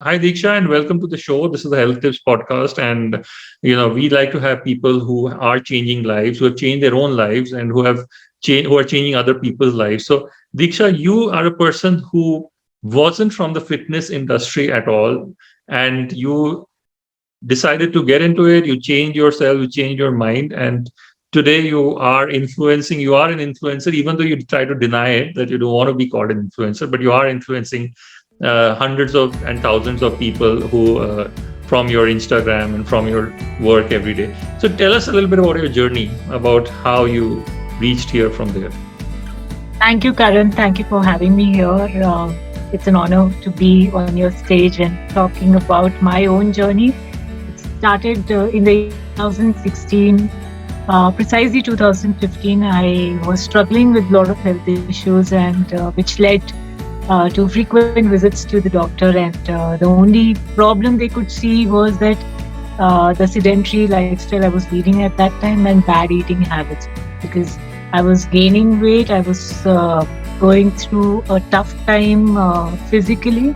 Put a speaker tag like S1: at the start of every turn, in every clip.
S1: Hi, Diksha, and welcome to the show. This is the Health Tips podcast, and we like to have people who are changing lives, who have changed their own lives, and who are changing other people's lives. So, Diksha, you are a person who wasn't from the fitness industry at all, and you decided to get into it. You changed yourself, you changed your mind, and today you are influencing. You are an influencer, even though you try to deny it that you don't want to be called an influencer, but you are influencing hundreds of and thousands of people who from your Instagram and from your work every day. So tell us a little bit about your journey, about how you reached here from there.
S2: Thank you, Karan. Thank you for having me here. It's an honor to be on your stage and talking about my own journey. It started in the year 2016, precisely 2015. I was struggling with a lot of health issues, and which led to frequent visits to the doctor. And the only problem they could see was that the sedentary lifestyle I was leading at that time and bad eating habits, because I was gaining weight. I was going through a tough time physically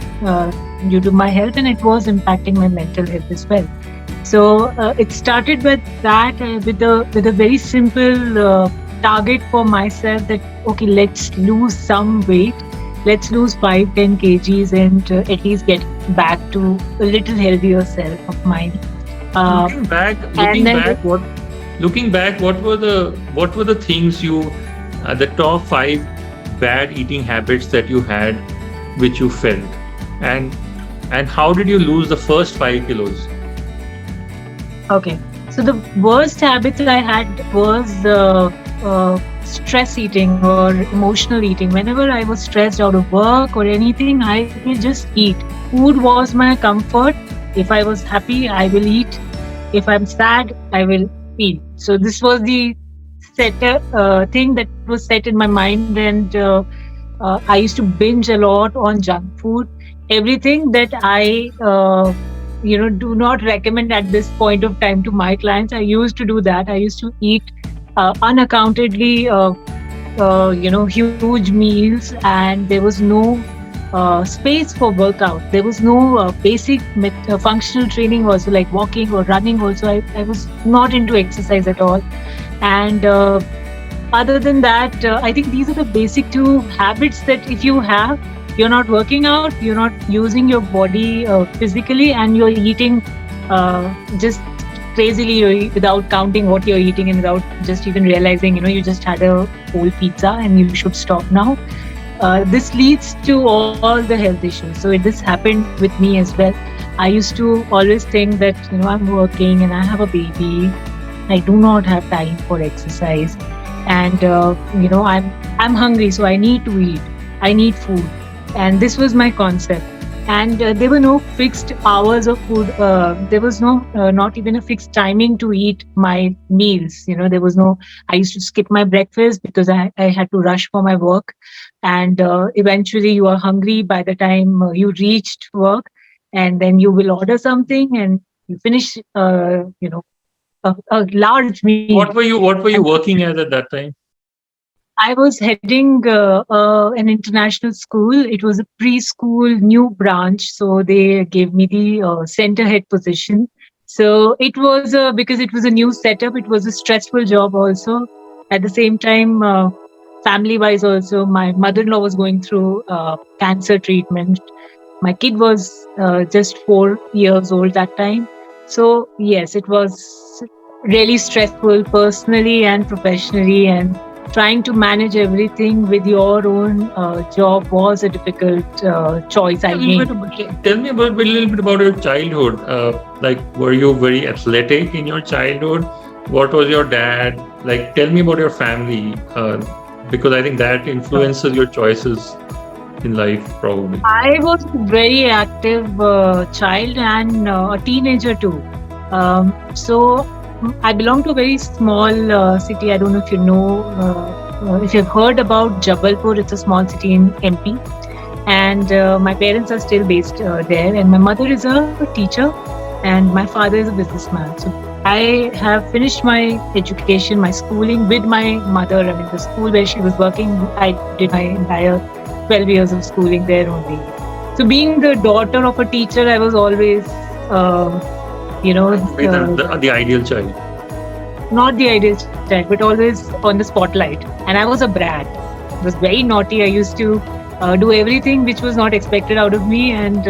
S2: due to my health, and it was impacting my mental health as well. So it started with that, with a very simple target for myself, that okay, let's lose some weight, let's lose 5-10 kgs, and at least get back to a little healthier self of mine. Uh,
S1: Looking back,
S2: and
S1: looking
S2: then
S1: back, what looking back, what were the things you the top five bad eating habits that you had, which you felt, and and how did you lose the first 5 kilos?
S2: Okay. So the worst habits I had was stress eating or emotional eating. Whenever I was stressed out of work or anything, I will just eat. Food was my comfort. If I was happy, I will eat. If I'm sad, I will eat. So this was the thing that was set in my mind, and I used to binge a lot on junk food. Everything that I do not recommend at this point of time to my clients, I used to do that. I used to eat unaccountably huge meals, and there was no space for workout. There was no basic functional training also, like walking or running also. I was not into exercise at all. And other than that, I think these are the basic two habits that if you have, you're not working out, you're not using your body physically, and you're eating just crazily without counting what you're eating, and without just even realizing, you just had a whole pizza and you should stop now. This leads to all the health issues. So this happened with me as well. I used to always think that, I'm working and I have a baby. I do not have time for exercise, and I'm hungry, so I need to eat. I need food, and this was my concept. And there were no fixed hours of food. There was no not even a fixed timing to eat my meals. There was no. I used to skip my breakfast because I had to rush for my work, and eventually you are hungry by the time you reached work, and then you will order something and you finish. A large meal.
S1: What were you working as at that time?
S2: I was heading an international school. It was a preschool new branch, so they gave me the center head position. So it was because it was a new setup. It was a stressful job also. At the same time, family wise also, my mother-in-law was going through cancer treatment. My kid was just 4 years old that time. So yes, it was really stressful personally and professionally, and trying to manage everything with your own job was a difficult choice I made.
S1: Tell me about a little bit about your childhood. Like, were you very athletic in your childhood? What was your dad like? Tell me about your family, because I think that influences your choices in life, probably.
S2: I was a very active child and a teenager too. So I belong to a very small city. I don't know if you know, if you've heard about Jabalpur. It's a small city in MP. And my parents are still based there. And my mother is a teacher, and my father is a businessman. So I have finished my education, my schooling with my mother. I mean, the school where she was working, I did my entire 12 years of schooling there only. So being the daughter of a teacher, I was always, uh, you know,
S1: Trying to be the ideal child.
S2: not the ideal child, but always on the spotlight. And I was a brat. I was very naughty. I used to do everything which was not expected out of me. And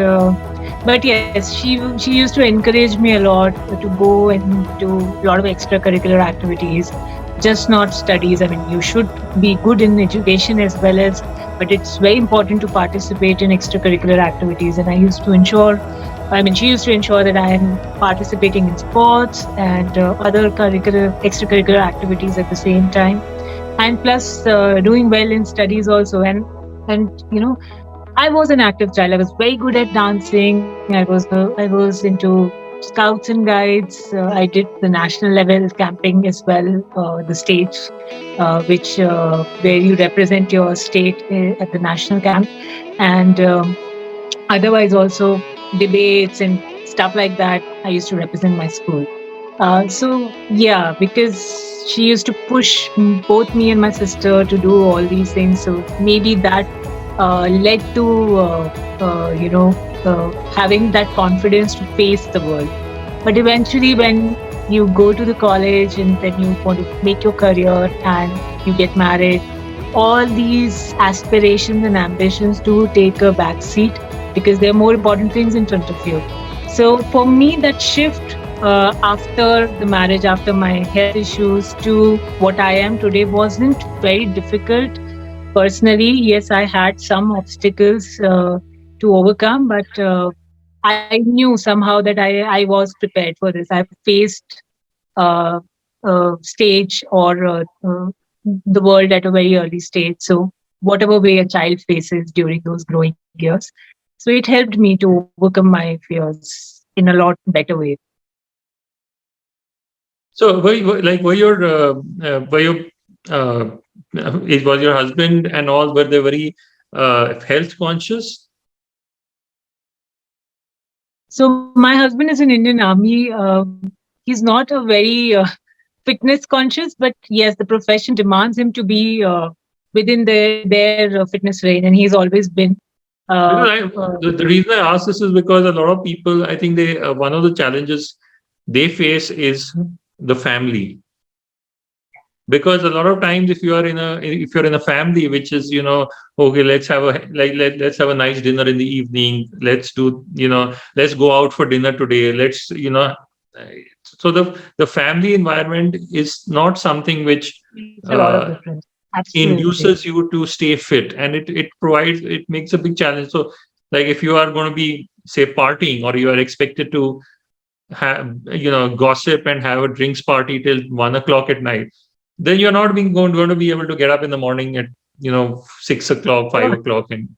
S2: but yes, she used to encourage me a lot to go and do a lot of extracurricular activities, just not studies. I mean, you should be good in education as well as, but it's very important to participate in extracurricular activities. And I used to ensure, I mean, she used to ensure that I am participating in sports and other extracurricular activities at the same time, and plus doing well in studies also. And I was an active child. I was very good at dancing. I was into scouts and guides. I did the national level camping as well, the stage, which where you represent your state at the national camp, and otherwise also debates and stuff like that. I used to represent my school. So yeah, because she used to push both me and my sister to do all these things. So maybe that led to having that confidence to face the world. But eventually, when you go to the college and then you want to make your career and you get married, all these aspirations and ambitions do take a back seat because there are more important things in front of you. So for me, that shift after the marriage, after my health issues to what I am today wasn't very difficult. Personally, yes, I had some obstacles to overcome, but I knew somehow that I was prepared for this. I faced uh, stage or the world at a very early stage. So whatever way a child faces during those growing years, so it helped me to overcome my fears in a lot better way.
S1: So were your uh, was your husband and all, were they very health conscious?
S2: So my husband is in Indian Army. He's not a very fitness conscious, but yes, the profession demands him to be within their fitness range, and he's always been. Uh,
S1: Because
S2: uh,
S1: the reason I ask this is because a lot of people, I think they one of the challenges they face is the family. Because a lot of times, if you're in a family which is, okay, let's have a let's have a nice dinner in the evening, let's do, let's go out for dinner today, let's, uh, so the family environment is not something which
S2: makes a lot of
S1: uh,
S2: difference. Absolutely.
S1: induces you to stay fit, and it makes a big challenge. So like if you are going to be, say, partying, or you are expected to have, gossip and have a drinks party till 1 o'clock at night, then you're not going to be able to get up in the morning at 6 o'clock, 5 o'clock. And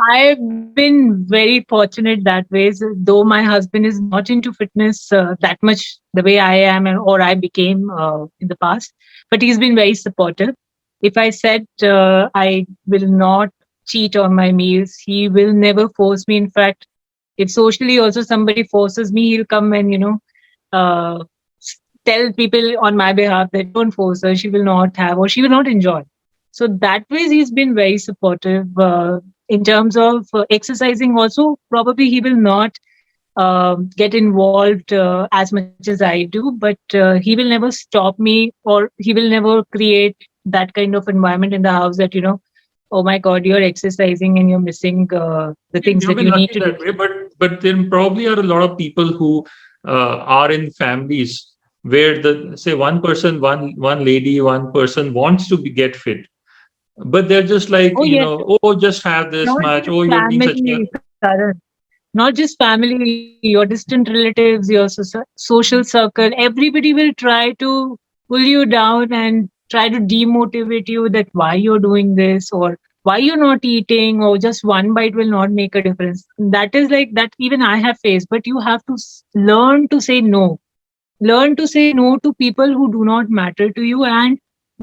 S2: I've been very fortunate that way. So though my husband is not into fitness that much the way I am, or I became in the past, but he's been very supportive. If I said I will not cheat on my meals, he will never force me. In fact, if socially also somebody forces me, he'll come and uh, tell people on my behalf that don't force her. She will not have, or she will not enjoy. So that way, he's been very supportive. In terms of exercising also, probably he will not get involved as much as I do, but he will never stop me, or he will never create that kind of environment in the house that oh my god, you're exercising and you're missing the things
S1: you've
S2: that
S1: been
S2: you need
S1: lucky
S2: to do.
S1: that way, but there probably are a lot of people who are in families where, the say, one person, one lady, one person wants to get fit, but they're just like,
S2: Oh yes,
S1: oh, just have this
S2: not
S1: much,
S2: just
S1: oh, you're being such a.
S2: family, Karan. Not just family, your distant relatives, your social circle, everybody will try to pull you down and try to demotivate you that why you're doing this, or why you're not eating, or just one bite will not make a difference. That is like that, even I have faced, but you have to learn to say no. Learn to say no to people who do not matter to you, and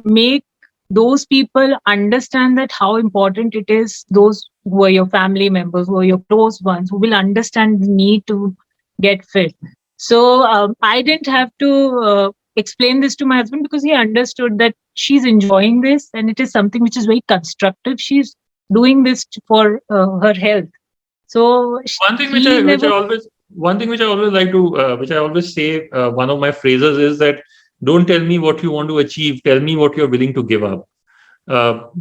S2: make those people understand that how important it is. Those who are your family members, who are your close ones, who will understand the need to get fit. So I didn't have to explain this to my husband, because he understood that she's enjoying this and it is something which is very constructive. She's doing this for her health. So
S1: One thing
S2: he never.
S1: which I always like to which I always say, one of my phrases is that don't tell me what you want to achieve, tell me what you're willing to give up.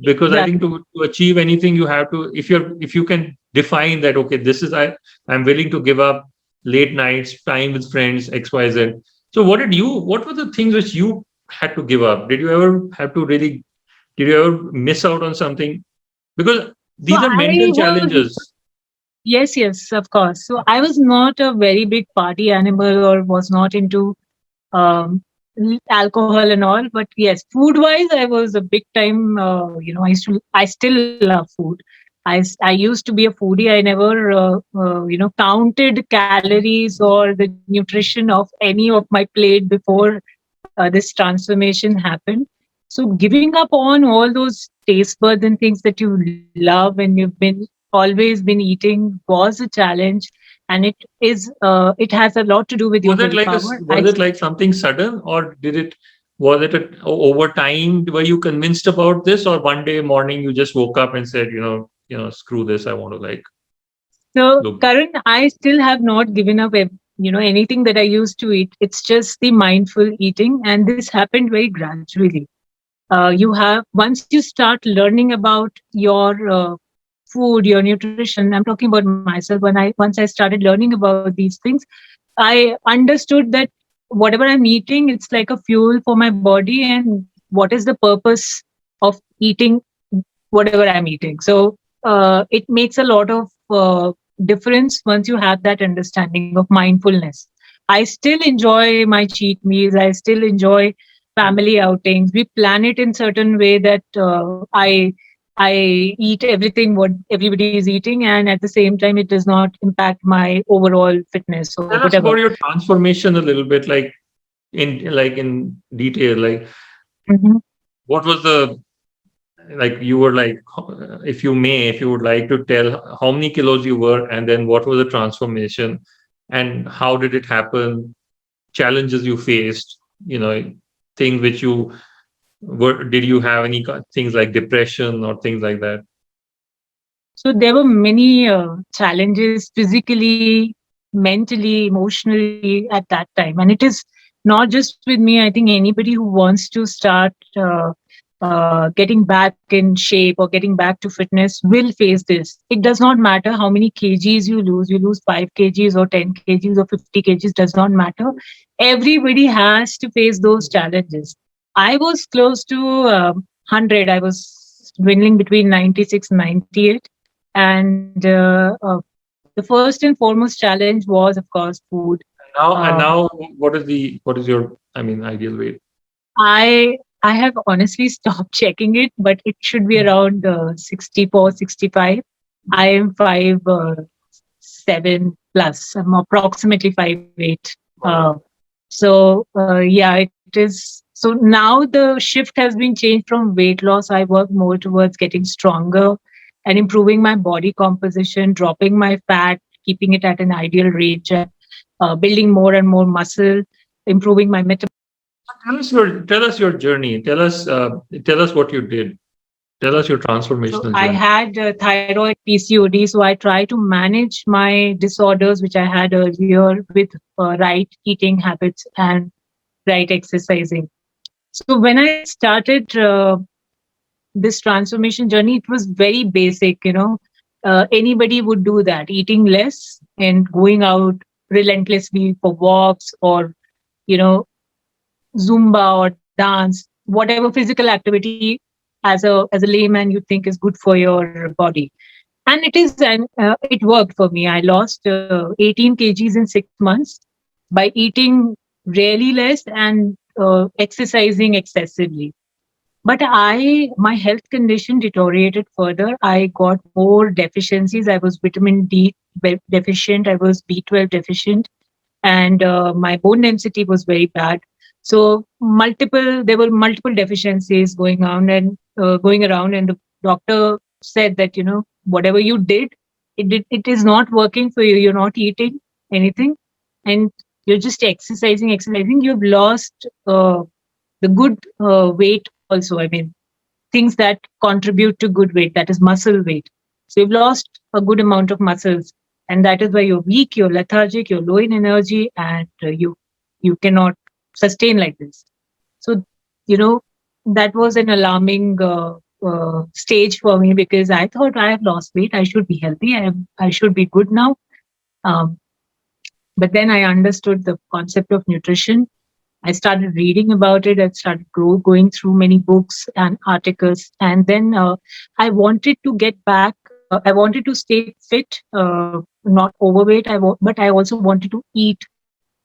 S1: Because I think
S2: Exactly.
S1: to achieve anything, you have to, if you can define that, okay, this is I'm willing to give up late nights, time with friends, XYZ. So what were the things which you had to give up? Did you ever miss out on something? Because
S2: So
S1: these are
S2: I
S1: mental
S2: was.
S1: challenges.
S2: Yes, yes, of course. So I was not a very big party animal or was not into um, alcohol and all. But yes, food wise, I was a big time. I still love food. I used to be a foodie. I never, counted calories or the nutrition of any of my plate before this transformation happened. So giving up on all those taste buds and things that you love and you've been always been eating was a challenge, and it has a lot to do with your willpower.
S1: Was it like something sudden, or was it over time? Were you convinced about this, or one day morning you just woke up and said, screw this, I want to like
S2: So,
S1: look good.
S2: Karan, I still have not given up, anything that I used to eat. It's just the mindful eating, and this happened very gradually. You have once you start learning about your food, your nutrition. I'm talking about myself. Once I started learning about these things, I understood that whatever I'm eating, it's like a fuel for my body, and what is the purpose of eating whatever I'm eating. So it makes a lot of difference once you have that understanding of mindfulness. I still enjoy my cheat meals. I still enjoy family outings. We plan it in certain way that I eat everything what everybody is eating, and at the same time, it does not impact my overall fitness or
S1: Tell us
S2: whatever.
S1: about your transformation a little bit, in detail. Like,
S2: Mhm.
S1: what was the like you were like, if you would like to tell how many kilos you were, and then what was the transformation, and how did it happen? Challenges you faced, things which you were. Did you have any things like depression or things like that?
S2: So there were many challenges physically, mentally, emotionally at that time. And it is not just with me. I think anybody who wants to start getting back in shape or getting back to fitness will face this. It does not matter how many kgs you lose 5 kgs or 10 kgs or 50 kgs, does not matter. Everybody has to face those challenges. I was close to 100. I was dwindling between 96 and 98. And the first and foremost challenge was, of course, food. Um,
S1: Now, what is your, ideal weight?
S2: I have honestly stopped checking it, but it should be around 64, 65. I am 5'7" plus. I'm approximately 5'8". Yeah, it is. So now the shift has been changed from weight loss. I work more towards getting stronger and improving my body composition, dropping my fat, keeping it at an ideal range, and building more and more muscle, improving my metabolism.
S1: Tell us your journey. Tell us what you did. Tell us your
S2: So
S1: transformational
S2: I
S1: journey.
S2: had thyroid PCOD. So I try to manage my disorders, which I had earlier, with right eating habits and right exercising. So when I started this transformation journey, it was very basic. Anybody would do that, eating less and going out relentlessly for walks or you know Zumba or dance, whatever physical activity as a layman you think is good for your body. And it worked for me. I lost 18 kgs in 6 months by eating really less and exercising excessively. But my health condition deteriorated further. I got more deficiencies. I was vitamin D deficient. I was B12 deficient, and my bone density was very bad. So there were multiple deficiencies going around, and the doctor said that whatever you did, it is not working for you. You're not eating anything, and you're just exercising. You've lost the good weight also. I mean, things that contribute to good weight, that is muscle weight. So you've lost a good amount of muscles. and that is why you're weak, you're lethargic, you're low in energy, and you cannot sustain like this. So, you know, that was an alarming stage for me, because I thought I have lost weight, I should be healthy, I should be good now. Um, but then I understood the concept of nutrition. I started reading about it. I started going through many books and articles, and then I wanted to get back. I wanted to stay fit, not overweight. But I also wanted to eat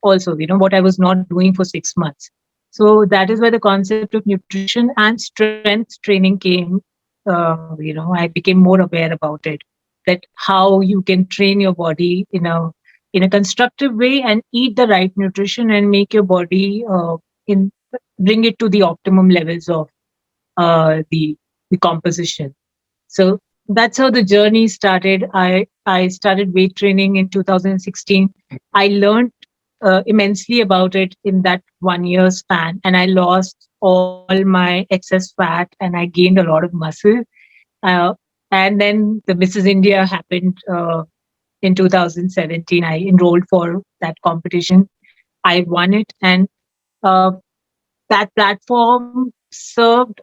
S2: also. What I was not doing for 6 months. So that is where the concept of nutrition and strength training came. I became more aware about it. That how you can train your body in a constructive way and eat the right nutrition and make your body in bring it to the optimum levels of the composition. So that's how the journey started. I started weight training in 2016. I learned immensely about it in that 1 year span, and I lost all my excess fat and I gained a lot of muscle. Uh, and then the Mrs. India happened in 2017. I enrolled for that competition. I won it, and uh, that platform served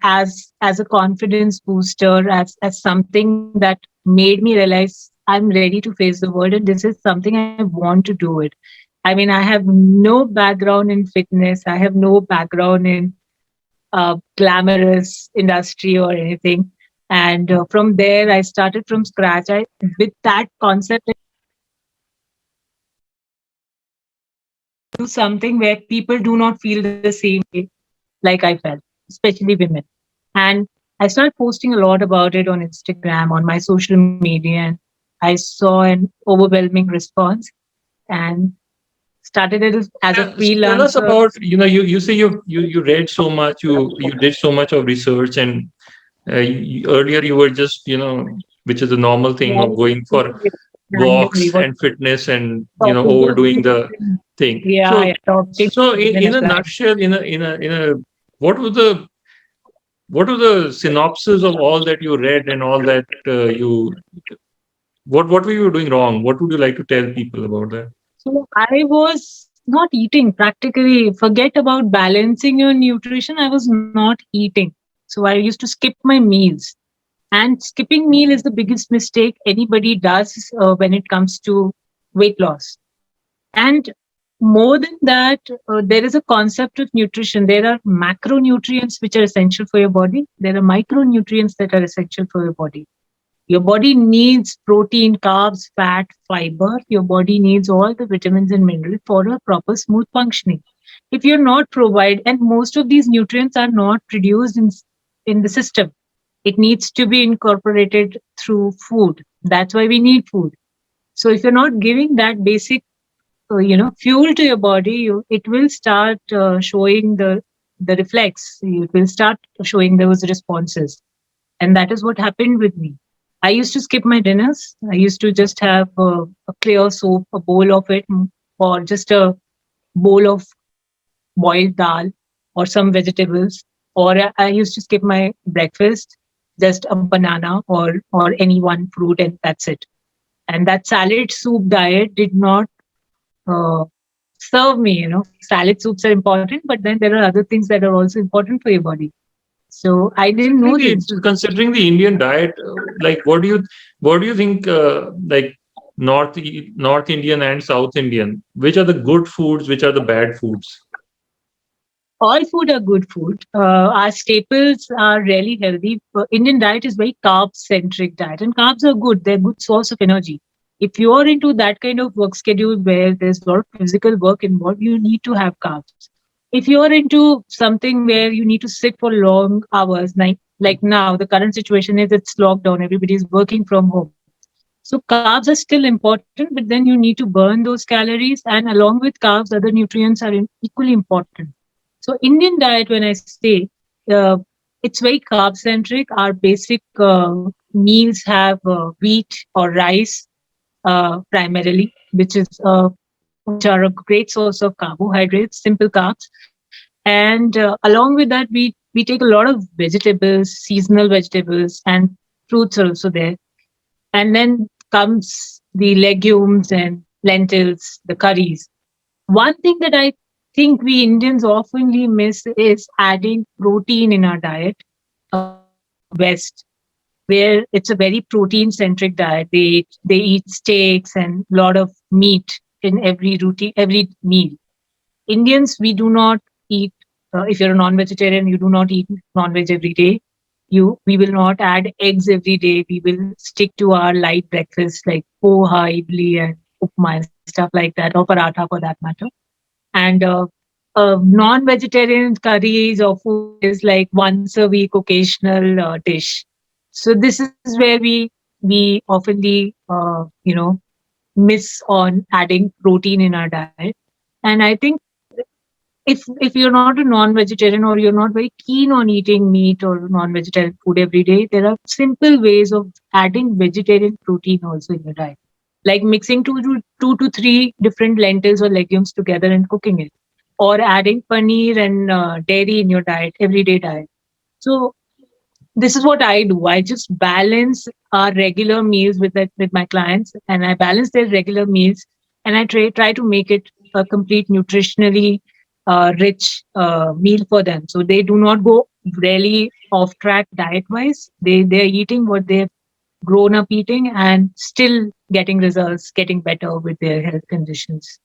S2: as a confidence booster, as something that made me realize I'm ready to face the world, and this is something I want to do it. I mean, I have no background in fitness. I have no background in glamorous industry or anything. And from there, I started from scratch. With that concept, do something where people do not feel the same way like I felt, especially women. And I started posting a lot about it on Instagram, on my social media, and I saw an overwhelming response and started it as a
S1: Yeah, so tell us
S2: freelancer.
S1: about, you say you read so much, you did so much of research, and earlier you were just, which is the normal thing of going for
S2: Randomly,
S1: walks
S2: what
S1: and fitness and,
S2: talking
S1: overdoing
S2: to
S1: the thing.
S2: yeah,
S1: So,
S2: talking
S1: in
S2: as
S1: a
S2: well.
S1: nutshell, in a, what was the what was the synopsis of all that you read and all that what were you doing wrong? What would you like to tell people about that?
S2: So I was not eating practically. Forget about balancing your nutrition. I was not eating. So I used to skip my meals. And skipping meal is the biggest mistake anybody does when it comes to weight loss. And more than that, there is a concept of nutrition. There are macronutrients which are essential for your body. There are micronutrients that are essential for your body. Your body needs protein, carbs, fat, fiber. Your body needs all the vitamins and minerals for a proper smooth functioning. If you're not provide, and most of these nutrients are not produced in the system, it needs to be incorporated through food. That's why we need food. So if you're not giving that basic, fuel to your body, it will start showing the reflex. It will start showing those responses, and that is what happened with me. I used to skip my dinners. I used to just have a clear soup, a bowl of it, or just a bowl of boiled dal or some vegetables. Or I used to skip my breakfast, just a banana or any one fruit, and that's it. And that salad soup diet did not uh, serve me. Salad soups are important, but then there are other things that are also important for your body. So I didn't
S1: Considering
S2: know
S1: the
S2: this.
S1: considering the Indian diet, like what do you think? Like North Indian and South Indian, which are the good foods? Which are the bad foods?
S2: All food are good food. Our staples are really healthy. Indian diet is very carb centric diet, and carbs are good. They're a good source of energy. If you are into that kind of work schedule where there's a lot of physical work involved, you need to have carbs. If you are into something where you need to sit for long hours, like now, the current situation is it's lockdown. Everybody is working from home. So carbs are still important, but then you need to burn those calories, and along with carbs, other nutrients are equally important. So Indian diet, when I say, uh, it's very carb centric. Our basic meals have wheat or rice primarily, which are a great source of carbohydrates, simple carbs, and along with that, we take a lot of vegetables, seasonal vegetables, and fruits are also there. And then comes the legumes and lentils, the curries. One thing that I think we Indians oftenly miss is adding protein in our diet. West, where it's a very protein centric diet. They eat steaks and a lot of meat in every meal. Indians, we do not eat. If you're a non-vegetarian, you do not eat non-veg every day. We will not add eggs every day. We will stick to our light breakfast like poha, idli, and upma and stuff like that, or paratha for that matter. And non-vegetarian curries or food is like once a week occasional dish. So this is where we oftenly miss on adding protein in our diet. And I think if you're not a non-vegetarian or you're not very keen on eating meat or non-vegetarian food every day, there are simple ways of adding vegetarian protein also in your diet, like mixing two to three different lentils or legumes together and cooking it, or adding paneer and dairy in your diet, everyday diet. So this is what I do. I just balance our regular meals with my clients, and I balance their regular meals, and I try to make it a complete nutritionally rich meal for them. So they do not go really off track diet wise. They're eating what they've grown up eating and still getting results, getting better with their health conditions.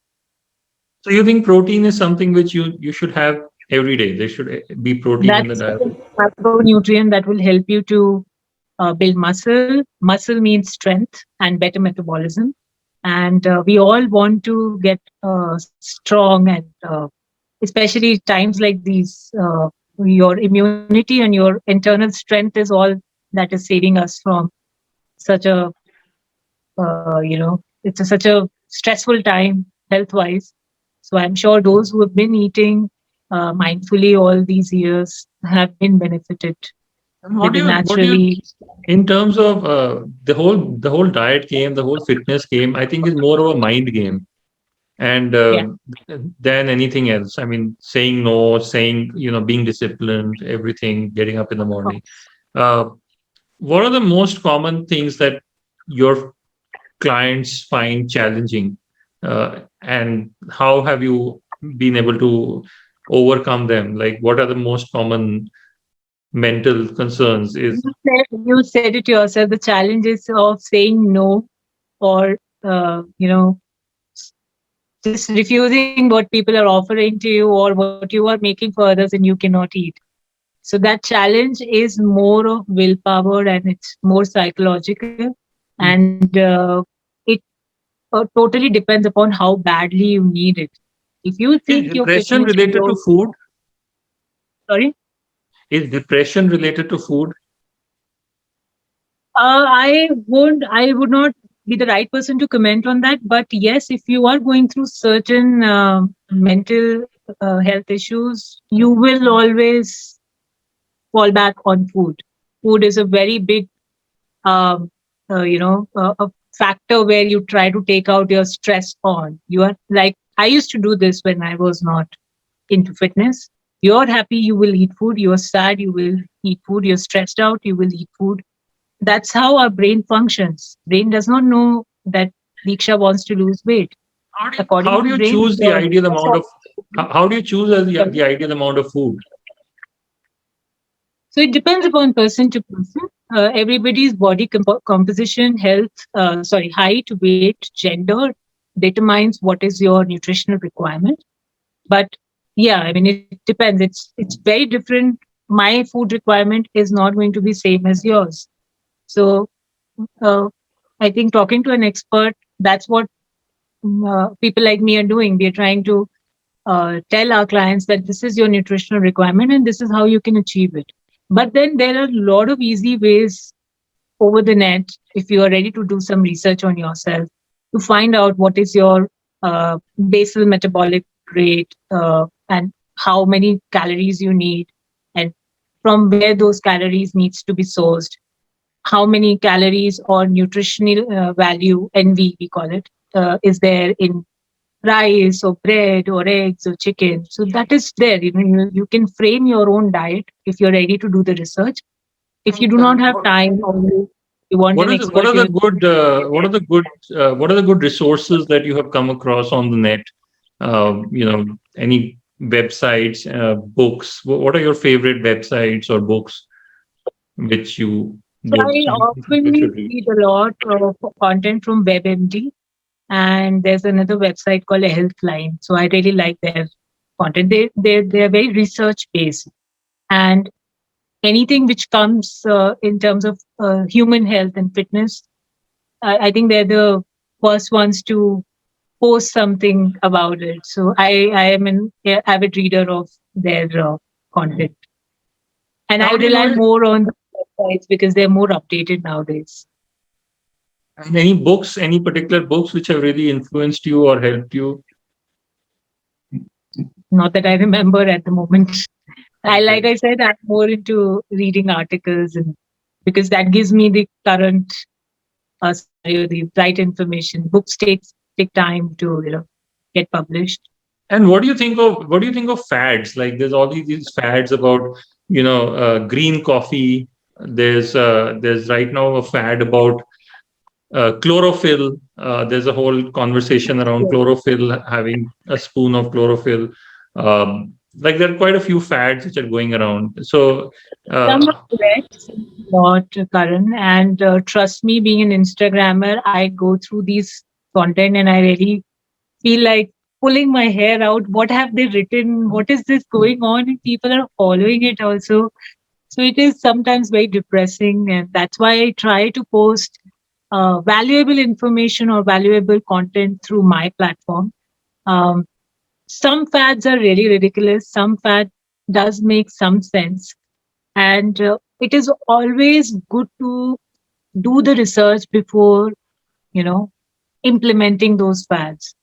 S1: So you think protein is something which you should have every day? There should be protein in the
S2: That's
S1: diet.
S2: a macronutrient that will help you to build muscle. Muscle means strength and better metabolism. And we all want to get strong, and especially times like these, your immunity and your internal strength is all that is saving us from such a, such a stressful time health wise. So I'm sure those who have been eating mindfully all these years have been benefited
S1: And
S2: with the
S1: what do you,
S2: naturally.
S1: in terms of the whole diet game, the whole fitness game, I think is more of a mind game, and
S2: Yeah.
S1: than anything else. I mean, saying no, saying, being disciplined, everything, getting up in the morning. Uh, what are the most common things that your clients find challenging, and how have you been able to overcome them? Like, what are the most common mental concerns? Is
S2: You said it yourself. The challenges of saying no, or just refusing what people are offering to you, or what you are making for others and you cannot eat. So that challenge is more of willpower, and it's more psychological, and it totally depends upon how badly you need it. If you
S1: is
S2: think your
S1: depression
S2: fitness
S1: related to
S2: goals,
S1: food?
S2: sorry,
S1: Is depression related to food?
S2: I would not be the right person to comment on that. But yes, if you are going through certain mental health issues, you will always fall back on food. Food is a very big, um, a factor where you try to take out your stress on. You are like, I used to do this when I was not into fitness. You're happy, you will eat food. You're sad, you will eat food. You're stressed out, you will eat food. That's how our brain functions. Brain does not know that Diksha wants to lose weight.
S1: How
S2: According
S1: do
S2: to
S1: you
S2: brain,
S1: choose the ideal amount of how do you choose the ideal amount of food?
S2: so it depends upon person to person. Everybody's body composition, health, height, weight, gender determines what is your nutritional requirement. But yeah, I mean, it depends. It's very different. My food requirement is not going to be same as yours. So uh, I think talking to an expert, that's what people like me are doing. We are trying to tell our clients that this is your nutritional requirement and this is how you can achieve it. But then there are a lot of easy ways over the net, if you are ready to do some research on yourself, to find out what is your basal metabolic rate, and how many calories you need, and from where those calories needs to be sourced, how many calories or nutritional value, NV we call it, is there in rice or bread or eggs or chicken. So that is there. You can frame your own diet if you're ready to do the research. If you do not have time, or You want
S1: What
S2: an
S1: are the what
S2: expert,
S1: are the
S2: you
S1: good what are the good resources that you have come across on the net? Any websites, books? What are your favorite websites or books which you
S2: so
S1: would
S2: I
S1: people
S2: often
S1: should read?
S2: read a lot of content from WebMD, and there's another website called Healthline. So I really like their content. They're very research based, and anything which comes in terms of human health and fitness, I think they're the first ones to post something about it. So I am an avid reader of their content, and I
S1: How do you
S2: rely
S1: know?
S2: more on the websites because they're more updated nowadays.
S1: And any books, any particular books which have really influenced you or helped you?
S2: Not that I remember at the moment. Like
S1: Okay.
S2: I said, I'm more into reading articles, and because that gives me the current scenario, the right information. Books take time to get published.
S1: And what do you think of fads? Like there's all these fads about green coffee. There's right now a fad about chlorophyll. There's a whole conversation around
S2: Yes.
S1: chlorophyll, having a spoon of chlorophyll. Like there are quite a few fads which are going around. So
S2: Some are
S1: uh,
S2: correct, some are not, Karan. And trust me, being an Instagrammer, I go through these content and I really feel like pulling my hair out. What have they written? What is this going on? And people are following it also. So it is sometimes very depressing. And that's why I try to post valuable information or valuable content through my platform. Um, some fads are really ridiculous. Some fad does make some sense. And it is always good to do the research before, you know, implementing those fads.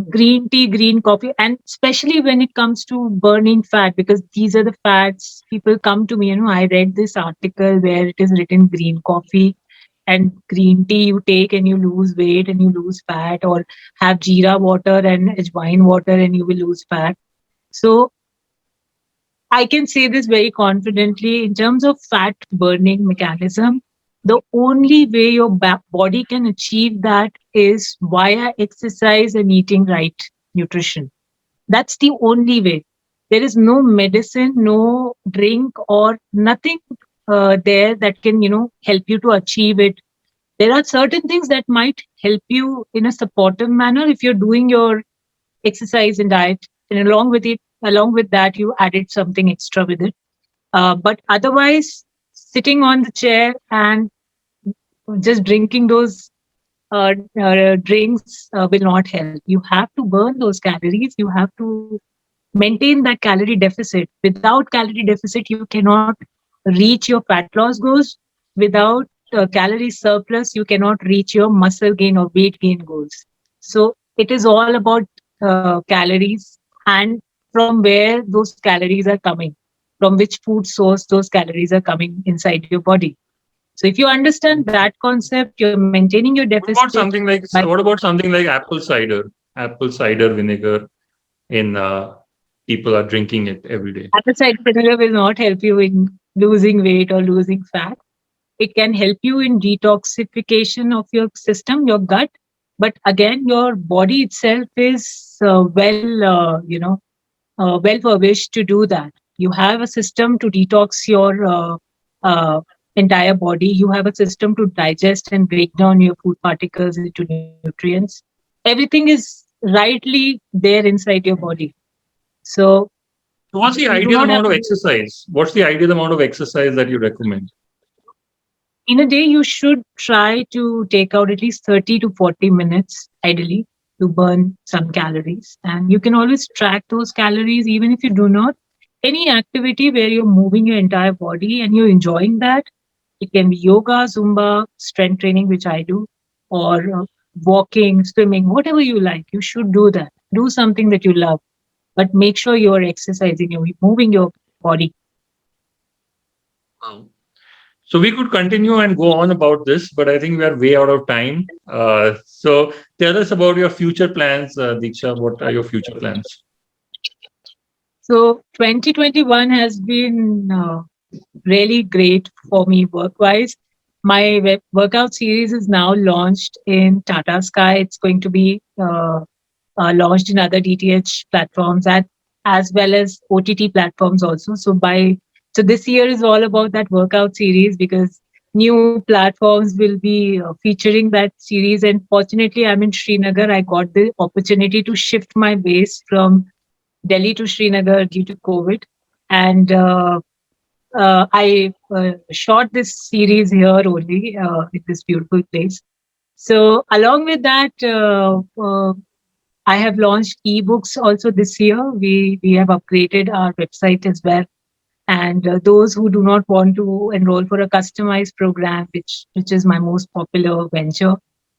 S2: Green tea, green coffee, and especially when it comes to burning fat, because these are the fats people come to me. I read this article where it is written green coffee and green tea you take and you lose weight and you lose fat, or have jeera water and ajwain water and you will lose fat. So I can say this very confidently in terms of fat burning mechanism. The only way your body can achieve that is via exercise and eating right nutrition. That's the only way. There is no medicine, no drink, or nothing there that can, help you to achieve it. There are certain things that might help you in a supportive manner if you're doing your exercise and diet, and along with that, you added something extra with it. But otherwise, sitting on the chair and just drinking those drinks will not help. You have to burn those calories. You have to maintain that calorie deficit. Without calorie deficit, you cannot reach your fat loss goals. Without calorie surplus, you cannot reach your muscle gain or weight gain goals. So it is all about calories and from where those calories are coming, from which food source those calories are coming inside your body. So if you understand that concept, you're maintaining your deficit by
S1: what about something like apple cider vinegar in people are drinking it every day?
S2: apple cider vinegar will not help you in losing weight or losing fat. It can help you in detoxification of your system, your gut. But again, your body itself is well furnished to do that. You have a system to detox your uh, entire body. You have a system to digest and break down your food particles into nutrients. Everything is rightly there inside your body. So
S1: So what's the
S2: you do
S1: ideal
S2: not have
S1: amount
S2: to
S1: of
S2: do.
S1: exercise? What's the ideal amount of exercise that you recommend?
S2: In a day, you should try to take out at least 30 to 40 minutes, ideally, to burn some calories. And you can always track those calories, even if you do not. Any activity where you're moving your entire body and you're enjoying that, it can be yoga, Zumba, strength training, which I do, or walking, swimming, whatever you like. You should do that. Do something that you love, but make sure you're exercising, you're moving your body.
S1: Wow. So we could continue and go on about this, but I think we are way out of time. So tell us about your future plans, Diksha. What are your future plans?
S2: So 2021 has been really great for me work wise. workout series is now launched in Tata Sky. It's going to be launched in other DTH platforms as well as OTT platforms also. So this year is all about that workout series because new platforms will be featuring that series. And fortunately, I'm in Srinagar. I got the opportunity to shift my base from Delhi to Srinagar due to COVID, and I shot this series here only in this beautiful place. So along with that, I have launched ebooks also this year. We have upgraded our website as well, and those who do not want to enroll for a customized program, which is my most popular venture,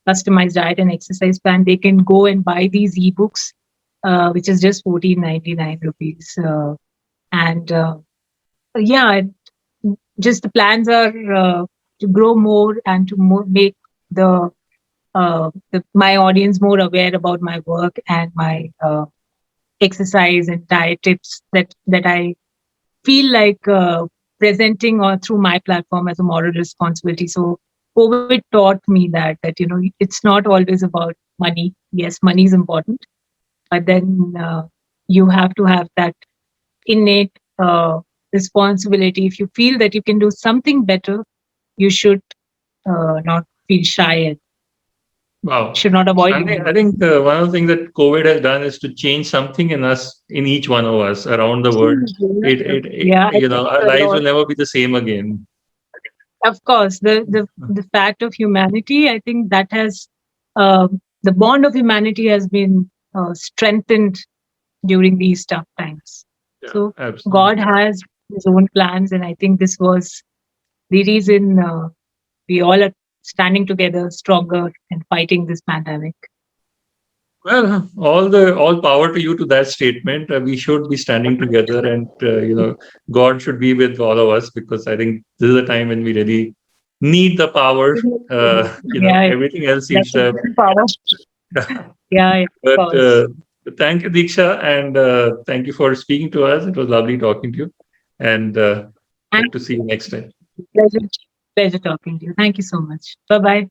S2: customized diet and exercise plan, they can go and buy these ebooks, which is just 14.99 rupees. And yeah, just the plans are to grow more and to make the, my audience more aware about my work and my exercise and diet tips that I feel like presenting or through my platform as a moral responsibility. So COVID taught me that it's not always about money. Yes, money is important, but then you have to have that innate responsibility. If you feel that you can do something better, you should not feel shy and
S1: Wow.
S2: should not avoid
S1: I think one of the things that COVID has done is to change something in us, in each one of us around the world.
S2: Yeah, I think
S1: Our
S2: a
S1: lives
S2: lot.
S1: will never be the same again.
S2: Of course, the fact of humanity, I think that has the bond of humanity has been strengthened during these tough times.
S1: Yeah,
S2: So God
S1: absolutely.
S2: has His own plans, and I think this was the reason we all are standing together, stronger, and fighting this pandemic.
S1: Well, all power to you to that statement. We should be standing together, and God should be with all of us because I think this is a time when we really need the power.
S2: Yeah,
S1: Everything else seems
S2: that's
S1: to
S2: a
S1: have.
S2: good power. Yeah, of
S1: But
S2: course.
S1: thank you, Diksha, and thank you for speaking to us. It was lovely talking to you, and
S2: And
S1: hope to see you next time.
S2: pleasure, pleasure talking to you. Thank you so much. Bye bye.